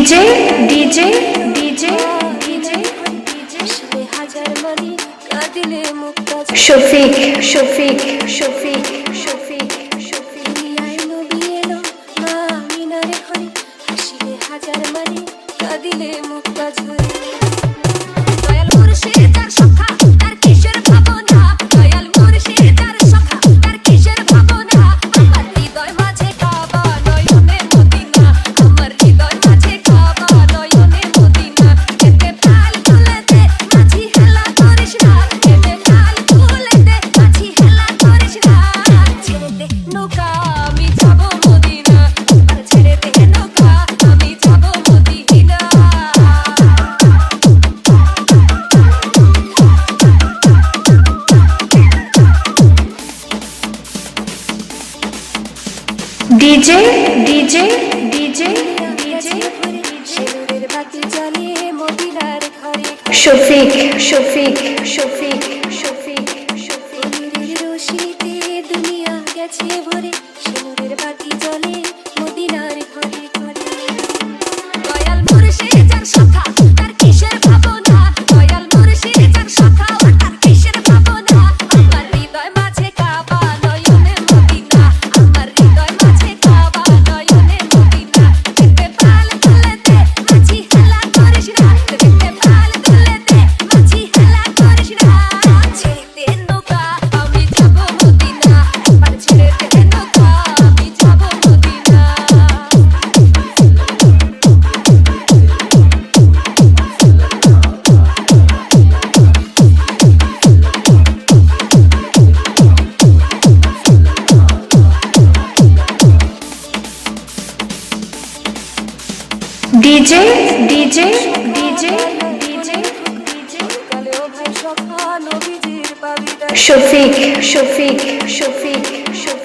DJ DJ DJ Shafiq Shafiq Shafiq Shafiq Shafiq দিলে মুক্তা ঝরে দয়াল মুর্শিদ তার সখা তার কিসের ভাবনা দয়াল মুর্শিদ তার সখা তার কিসের ভাবনা আমার হৃদয় মাঝে কাবা নয়নে মদিনা আমার হৃদয় মাঝে কাবা নয়নে মদিনা এতে প্রাণ তুলেতে মাঝি হেলা করিস না এতে প্রাণ তুলেতে মাঝি হেলা করিস না ছেড়ে দে নৌকা আমি যাব মদিনা আর ছেড়ে দে নৌকা আমি যাব Medina DJ DJ DJ DJ শিলুরের বাতি জ্বালিয়ে মদিনার ঘরে শফিক শফিক শফিক শফিক শফিক নীরের রশিতে দুনিয়া গেছে ভরে শিলুরের বাতি জ্বলে মদিনার ঘরে ঘরে দয়াল মুর্শিদ যার সখা তার কিসের ভাবনা দয়াল মুর্শিদ যার সখা তার কিসের ভাবনা আমার হৃদয় মাঝে কাবা নয়নে মদিনা আমার হৃদয় মাঝে কাবা নয়নে মদিনা যেতে প্রাণ তুলেতে মাঝি হেলা করিস না যেতে প্রাণ তুলেতে মাঝি হেলা করিস না ছেড়ে দে নৌকা আমি যাব মদিনা একবার ছেড়ে দে নৌকা আমি যাব Medina DJ DJ DJ DJ কালেও ভাই সখা নবীজির পাবিদার শফিক শফিক শফিক শফিক